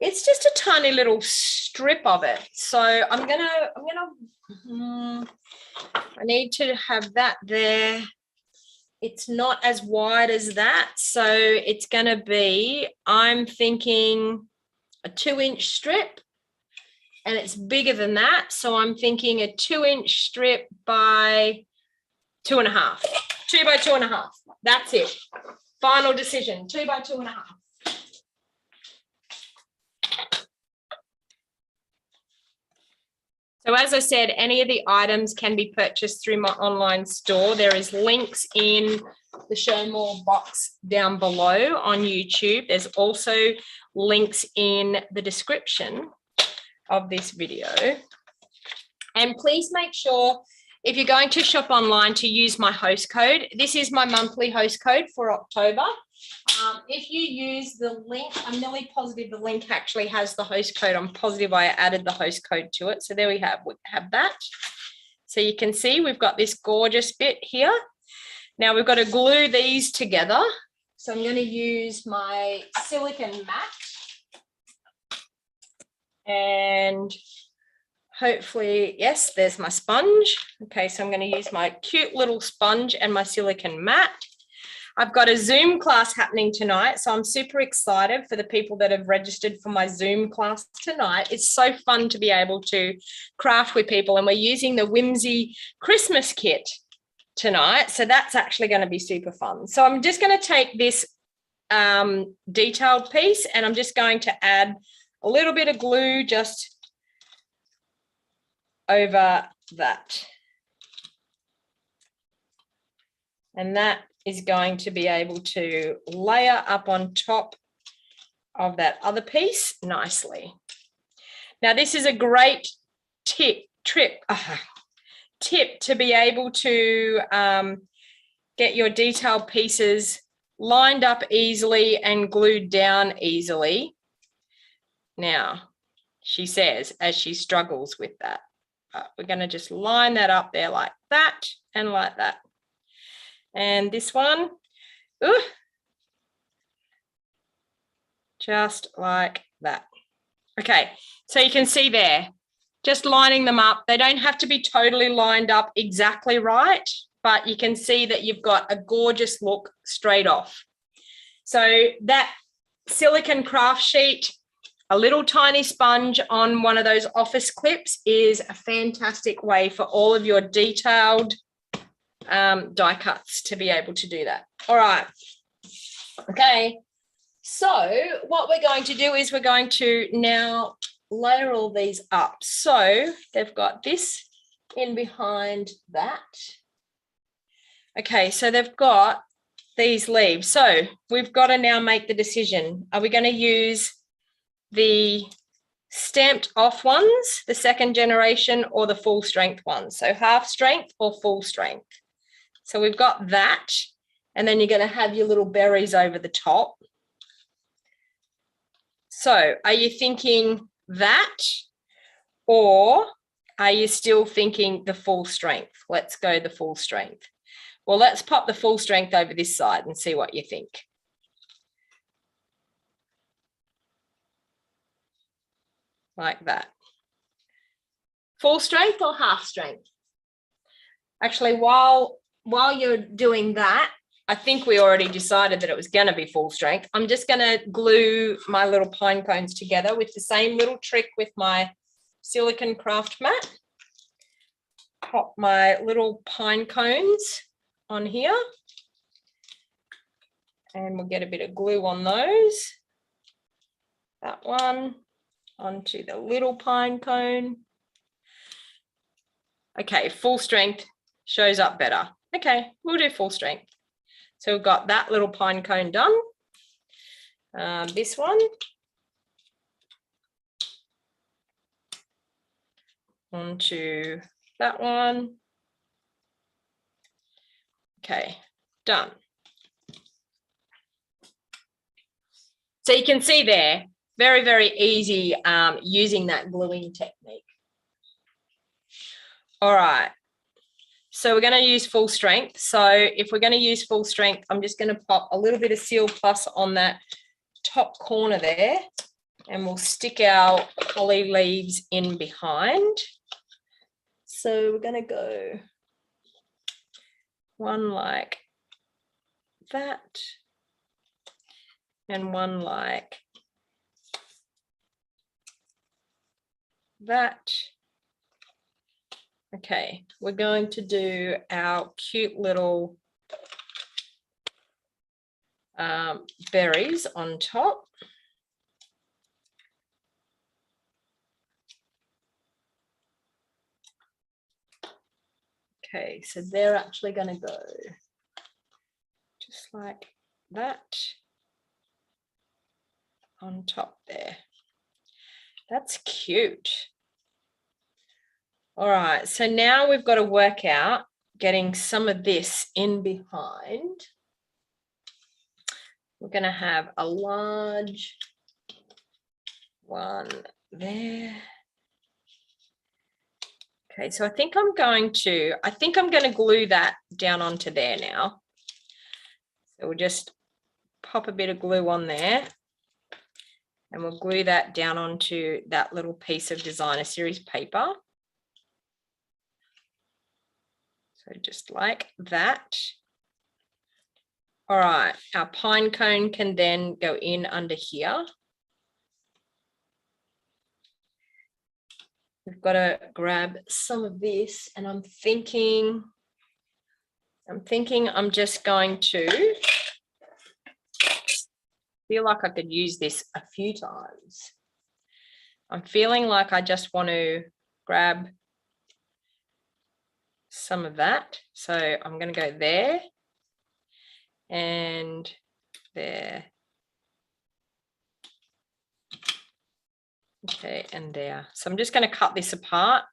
It's just a tiny little strip of it. So I need to have that there. It's not as wide as that. So it's going to be, I'm thinking a 2-inch strip, and it's bigger than that. So I'm thinking a 2-inch strip by 2.5, 2 by 2.5. That's it. Final decision, 2 by 2.5. So as I said, any of the items can be purchased through my online store. There is links in the show more box down below on YouTube. There's also links in the description of this video. And please make sure, if you're going to shop online, to use my host code. This is my monthly host code for October. If you use the link, I'm nearly positive the link actually has the host code. I'm positive I added the host code to it. So there we have that. So you can see we've got this gorgeous bit here. Now we've got to glue these together. So I'm going to use my silicone mat. And hopefully, yes, there's my sponge. Okay, so I'm going to use my cute little sponge and my silicone mat. I've got a Zoom class happening tonight, so I'm super excited for the people that have registered for my Zoom class tonight. It's so fun to be able to craft with people, and we're using the Whimsy Christmas kit tonight, so that's actually going to be super fun. So I'm just going to take this detailed piece, and I'm just going to add a little bit of glue just over that. And that is going to be able to layer up on top of that other piece nicely. Now, this is a great tip to be able to get your detailed pieces lined up easily and glued down easily. Now, she says, as she struggles with that, we're going to just line that up there like that and like that. And this one, just like that. Okay, so you can see there, just lining them up. They don't have to be totally lined up exactly right, but you can see that you've got a gorgeous look straight off. So that silicone craft sheet, a little tiny sponge on one of those office clips is a fantastic way for all of your detailed die cuts to be able to do that. All right. Okay. So what we're going to do is we're going to now layer all these up. So they've got this in behind that. Okay. So they've got these leaves. So we've got to now make the decision. Are we going to use the stamped off ones, the second generation, or the full strength ones? So half strength or full strength. So we've got that, and then you're going to have your little berries over the top. So are you thinking that, or are you still thinking the full strength? Let's go the full strength. Well, let's pop the full strength over this side and see what you think. Like that. Full strength or half strength? Actually, while you're doing that, I think we already decided that it was going to be full strength. I'm just going to glue my little pine cones together with the same little trick with my silicone craft mat. Pop my little pine cones on here, and we'll get a bit of glue on those. That one onto the little pine cone. Okay, full strength shows up better. Okay, we'll do full strength. So we've got that little pine cone done. This one. Onto that one. Okay, done. So you can see there, very, very easy using that gluing technique. All right. So we're going to use full strength. So if we're going to use full strength, I'm just going to pop a little bit of Seal Plus on that top corner there. And we'll stick our holly leaves in behind. So we're going to go one like that and one like that. Okay, we're going to do our cute little berries on top. Okay, so they're actually going to go just like that on top there. That's cute. All right, so now we've got to work out getting some of this in behind. We're going to have a large one there. Okay, so I think I'm going to glue that down onto there now. So we'll just pop a bit of glue on there and we'll glue that down onto that little piece of designer series paper. So just like that. All right, our pine cone can then go in under here. We've got to grab some of this, and I'm thinking I'm just going to feel like I could use this a few times. I'm feeling like I just want to grab some of that. So I'm going to go there and there. Okay, and there. So I'm just going to cut this apart,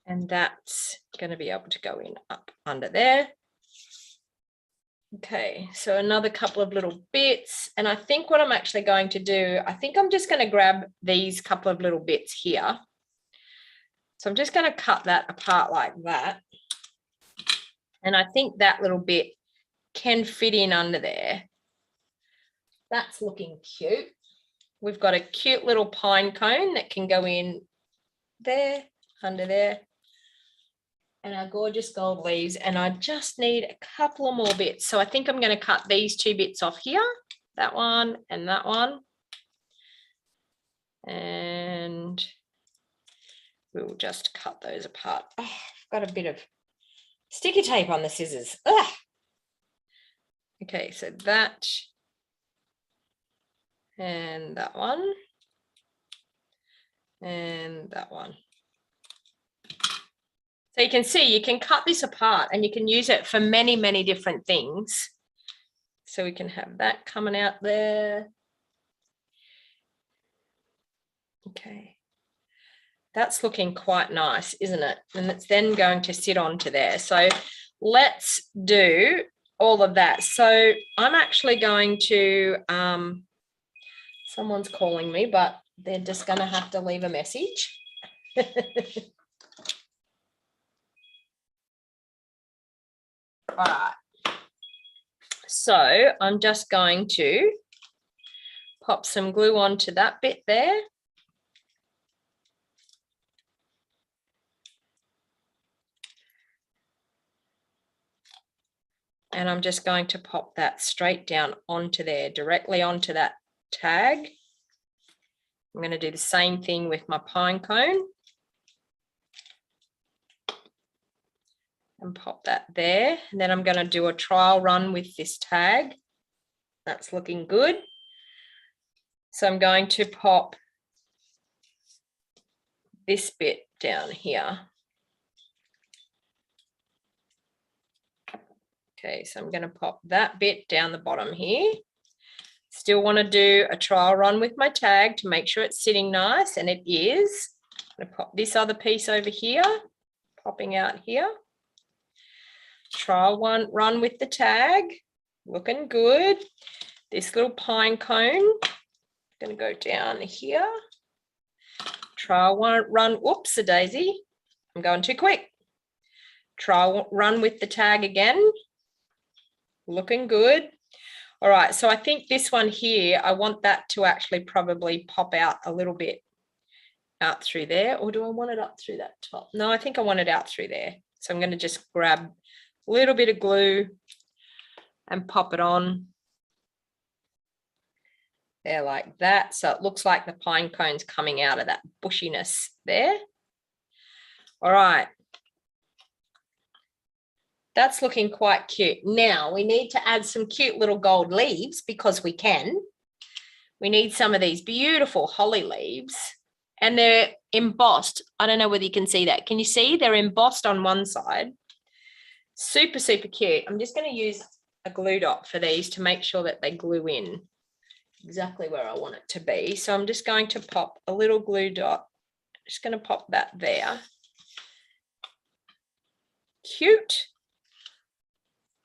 and that's going to be able to go in up under there. Okay, so another couple of little bits, and I think what I'm actually going to do, I think I'm just going to grab these couple of little bits here. So I'm just going to cut that apart like that, and I think that little bit can fit in under there. That's looking cute. We've got a cute little pine cone that can go in there, under there, and our gorgeous gold leaves, and I just need a couple of more bits. So I think I'm going to cut these two bits off here, that one and that one, and we'll just cut those apart. Oh, I've got a bit of sticky tape on the scissors. Ugh. Okay, so that and that one and that one. So you can see you can cut this apart and you can use it for many, many different things. So we can have that coming out there. Okay. That's looking quite nice, isn't it? And it's then going to sit onto there. So let's do all of that. So I'm actually going to, someone's calling me, but they're just going to have to leave a message. All right. So I'm just going to pop some glue onto that bit there. And I'm just going to pop that straight down onto there, directly onto that tag. I'm going to do the same thing with my pine cone. And pop that there. And then I'm going to do a trial run with this tag. That's looking good. So I'm going to pop this bit down here. Okay, so I'm going to pop that bit down the bottom here. Still want to do a trial run with my tag to make sure it's sitting nice, and it is. I'm going to pop this other piece over here, popping out here. Trial run with the tag, looking good. This little pine cone, going to go down here. Trial run, whoops, a daisy. I'm going too quick. Trial run with the tag again. Looking good. All right, so I think this one here, I want that to actually probably pop out a little bit out through there, or do I want it up through that top? No, I think I want it out through there. So I'm going to just grab a little bit of glue and pop it on there like that. So it looks like the pine cone's coming out of that bushiness there. All right. That's looking quite cute. Now we need to add some cute little gold leaves because we can. We need some of these beautiful holly leaves, and they're embossed. I don't know whether you can see that. Can you see? They're embossed on one side. Super, super cute. I'm just going to use a glue dot for these to make sure that they glue in exactly where I want it to be. So I'm just going to pop a little glue dot. Just going to pop that there. Cute.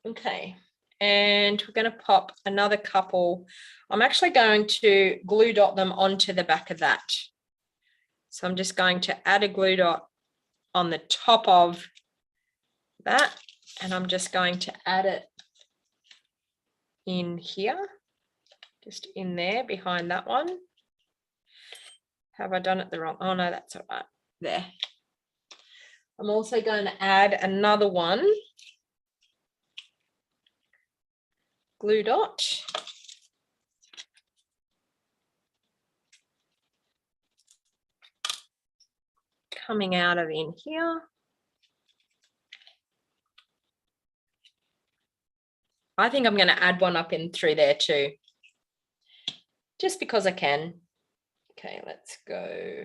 Okay, and we're going to pop another couple. I'm actually going to glue dot them onto the back of that. So I'm just going to add a glue dot on the top of that, and I'm just going to add it in here, just in there behind that one. Have I done it the wrong? Oh no, that's all right. There. I'm also going to add another one. Glue dot. Coming out of in here. I think I'm going to add one up in through there too, just because I can. Okay, let's go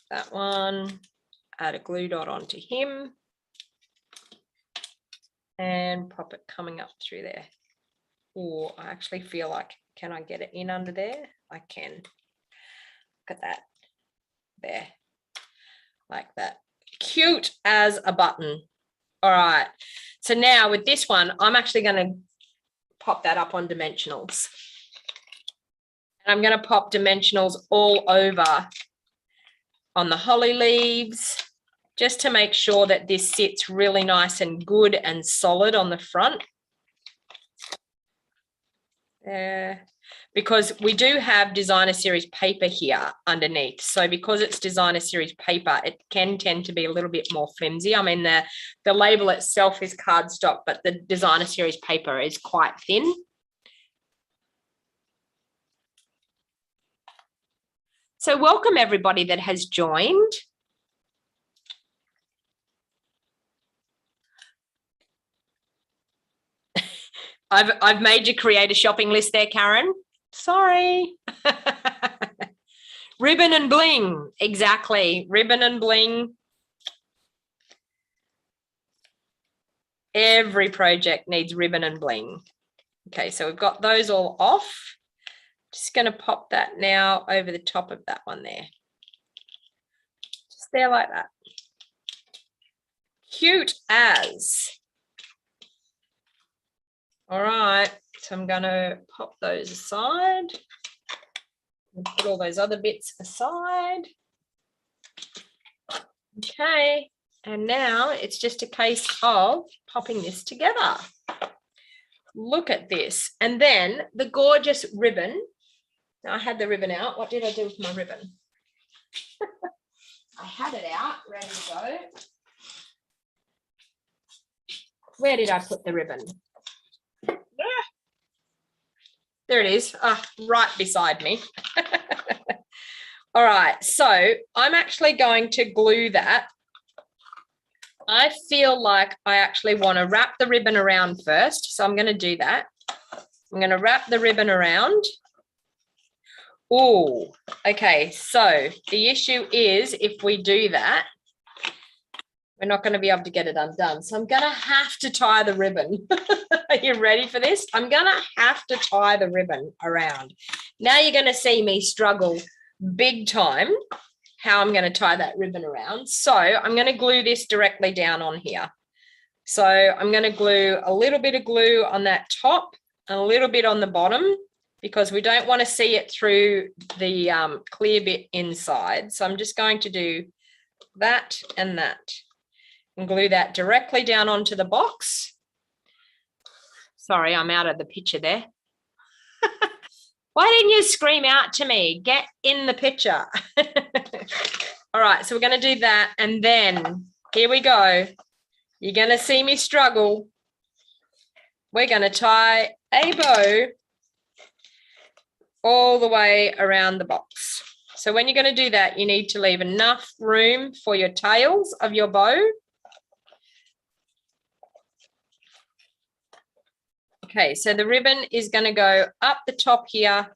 that one. Add a glue dot onto him. And pop it coming up through there. Oh, I actually feel like, can I get it in under there? I can. Look at that. There. Like that. Cute as a button. All right. So now with this one, I'm actually going to pop that up on dimensionals. And I'm going to pop dimensionals all over on the holly leaves, just to make sure that this sits really nice and good and solid on the front. Because we do have designer series paper here underneath. So because it's designer series paper, it can tend to be a little bit more flimsy. I mean, the label itself is cardstock, but the designer series paper is quite thin. So welcome everybody that has joined. I've made you create a shopping list there, Karen. Sorry. Ribbon and bling. Exactly. Ribbon and bling. Every project needs ribbon and bling. Okay, so we've got those all off. Just going to pop that now over the top of that one there. Just there like that. Cute as. All right, so I'm going to pop those aside and put all those other bits aside. Okay, and now it's just a case of popping this together. Look at this. And then the gorgeous ribbon. Now I had the ribbon out. What did I do with my ribbon? I had it out, ready to go. Where did I put the ribbon? There it is, right beside me. All right, so I'm actually going to glue that. I feel like I actually want to wrap the ribbon around first, so I'm going to do that. I'm going to wrap the ribbon around. Oh, okay, so the issue is if we do that, we're not going to be able to get it undone. So I'm going to have to tie the ribbon. Are you ready for this? I'm going to have to tie the ribbon around. Now you're going to see me struggle big time how I'm going to tie that ribbon around. So I'm going to glue this directly down on here. So I'm going to glue a little bit of glue on that top and a little bit on the bottom because we don't want to see it through the clear bit inside. So I'm just going to do that and that. And glue that directly down onto the box. Sorry, I'm out of the picture there. Why didn't you scream out to me? Get in the picture. All right, so we're going to do that. And then here we go. You're going to see me struggle. We're going to tie a bow all the way around the box. So when you're going to do that, you need to leave enough room for your tails of your bow. Okay, so the ribbon is going to go up the top here,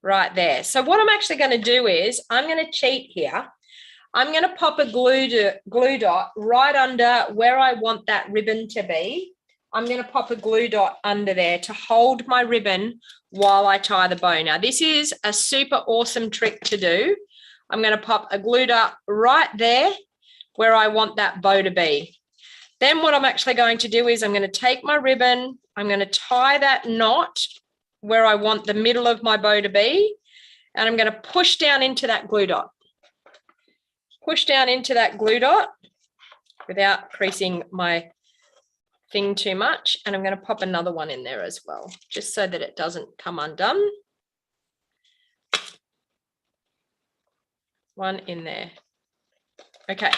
right there. So what I'm actually going to do is I'm going to cheat here. I'm going to pop a glue dot right under where I want that ribbon to be. I'm going to pop a glue dot under there to hold my ribbon while I tie the bow. Now, this is a super awesome trick to do. I'm going to pop a glue dot right there where I want that bow to be. Then what I'm actually going to do is I'm going to take my ribbon, I'm going to tie that knot where I want the middle of my bow to be, and I'm going to push down into that glue dot. Push down into that glue dot without creasing my thing too much, and I'm going to pop another one in there as well, just so that it doesn't come undone. One in there. Okay,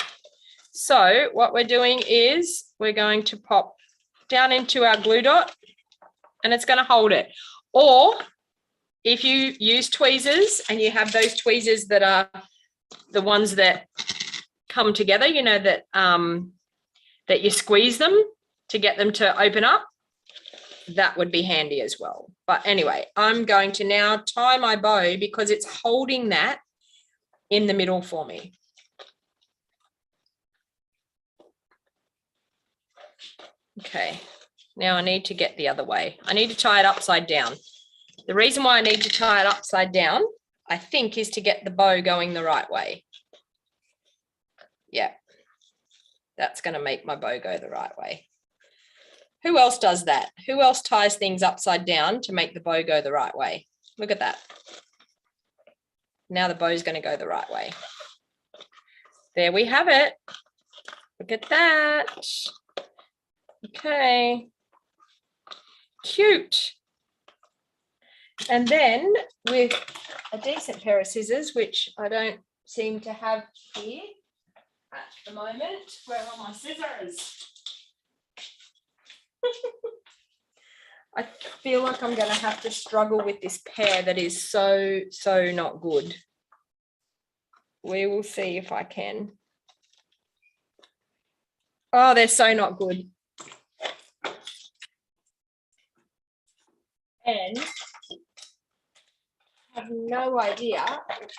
so what we're doing is we're going to pop down into our glue dot, and it's going to hold it. Or if you use tweezers and you have those tweezers that are the ones that come together, you know, that that you squeeze them to get them to open up, that would be handy as well. But anyway, I'm going to now tie my bow because it's holding that in the middle for me. Okay, now I need to get the other way. I need to tie it upside down. The reason why I need to tie it upside down, I think, is to get the bow going the right way. Yeah, that's going to make my bow go the right way. Who else does that? Who else ties things upside down to make the bow go the right way? Look at that. Now the bow's going to go the right way. There we have it. Look at that. Okay. Cute. And then with a decent pair of scissors, which I don't seem to have here at the moment. Where are my scissors? I feel like I'm going to have to struggle with this pair that is so not good. We will see if I can. Oh, they're so not good. And I have no idea.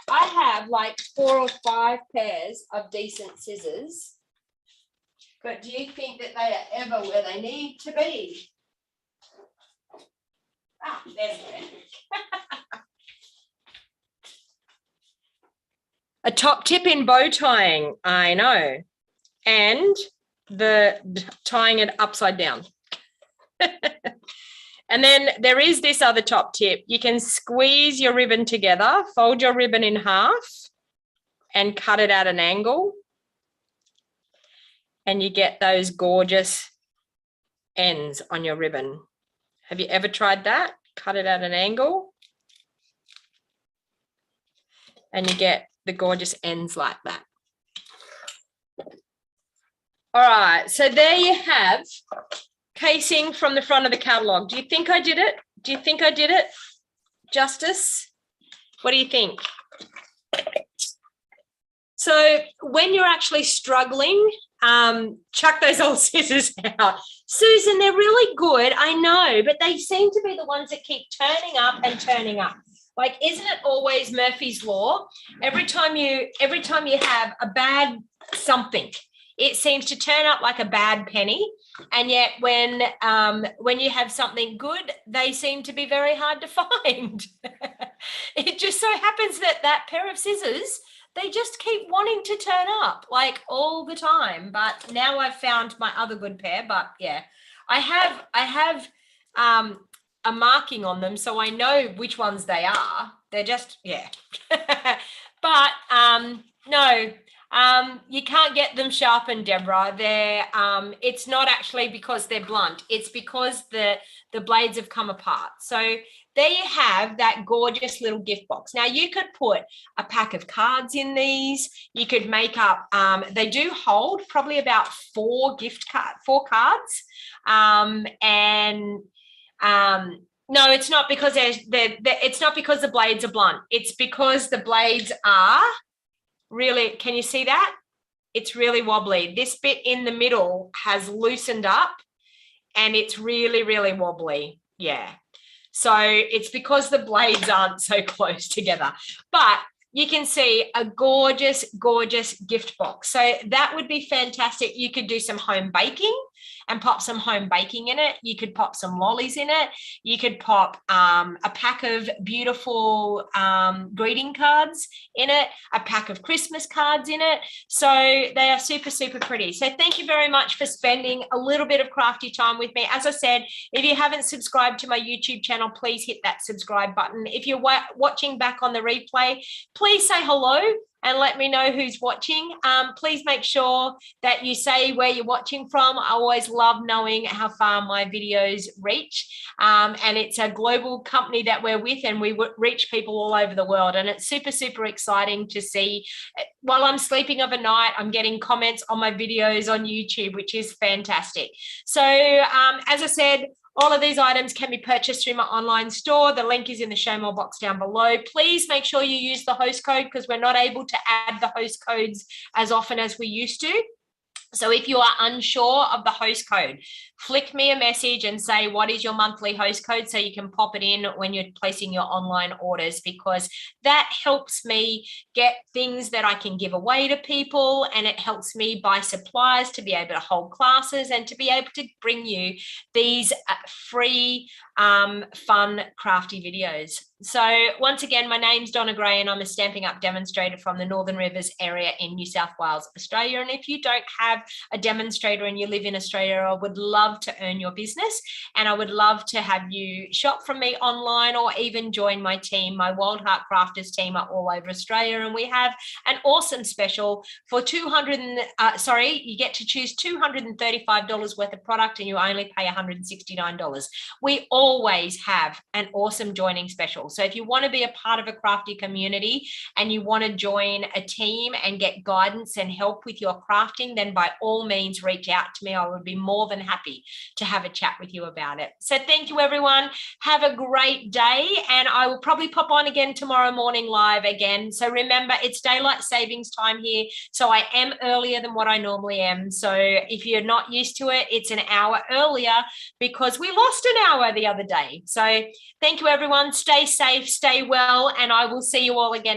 I have like 4 or 5 pairs of decent scissors. But do you think that they are ever where they need to be? Ah, there's one. A top tip in bow tying, I know. And the tying it upside down. And then there is this other top tip. You can squeeze your ribbon together, fold your ribbon in half and cut it at an angle. And you get those gorgeous ends on your ribbon. Have you ever tried that? Cut it at an angle. And you get the gorgeous ends like that. All right, so there you have casing from the front of the catalogue. Do you think I did it? Do you think I did it justice? What do you think? So when you're actually struggling, chuck those old scissors out. Susan, they're really good, I know, but they seem to be the ones that keep turning up and turning up. Like, isn't it always Murphy's Law? Every time you have a bad something, it seems to turn up like a bad penny. And yet when you have something good, they seem to be very hard to find. It just so happens that that pair of scissors, they just keep wanting to turn up like all the time. But now I've found my other good pair. But yeah, I have a marking on them, so I know which ones they are. They're just, yeah. But no, You can't get them sharpened, Deborah. It's not actually because they're blunt. It's because the blades have come apart. So there you have that gorgeous little gift box. Now you could put a pack of cards in these. You could make up, they do hold probably about four cards. No, it's not because it's not because the blades are blunt. It's because the blades are really, can you see that? It's really wobbly. This bit in the middle has loosened up and it's really, really wobbly. Yeah. So it's because the blades aren't so close together. But you can see a gorgeous, gorgeous gift box. So that would be fantastic. You could do some home baking and pop some home baking in it. You could pop some lollies in it. You could pop a pack of beautiful greeting cards in it, a pack of Christmas cards in it. So they are super, super pretty. So thank you very much for spending a little bit of crafty time with me. As I said, if you haven't subscribed to my YouTube channel, please hit that subscribe button. If you're watching back on the replay, please say hello and let me know who's watching. Please make sure that you say where you're watching from. I always love knowing how far my videos reach. And it's a global company that we're with, and we reach people all over the world. And it's super, super exciting to see. While I'm sleeping overnight, I'm getting comments on my videos on YouTube, which is fantastic. So as I said, all of these items can be purchased through my online store. The link is in the show more box down below. Please make sure you use the host code because we're not able to add the host codes as often as we used to. So if you are unsure of the host code, flick me a message and say, what is your monthly host code? So you can pop it in when you're placing your online orders, because that helps me get things that I can give away to people, and it helps me buy supplies to be able to hold classes and to be able to bring you these free, fun, crafty videos. So once again, my name's Donna Gray and I'm a Stamping Up demonstrator from the Northern Rivers area in New South Wales, Australia. And if you don't have a demonstrator and you live in Australia, I would love to earn your business, and I would love to have you shop from me online or even join my team. My Wild Heart Crafters team are all over Australia, and we have an awesome special for you get to choose $235 worth of product and you only pay $169. We always have an awesome joining special. So if you want to be a part of a crafty community and you want to join a team and get guidance and help with your crafting, then by all means reach out to me. I would be more than happy to have a chat with you about it. So thank you, everyone. Have a great day, and I will probably pop on again tomorrow morning live again. So remember, it's daylight savings time here, so I am earlier than what I normally am. So if you're not used to it, it's an hour earlier because we lost an hour the other day. So thank you, everyone. Stay safe, stay well, and I will see you all again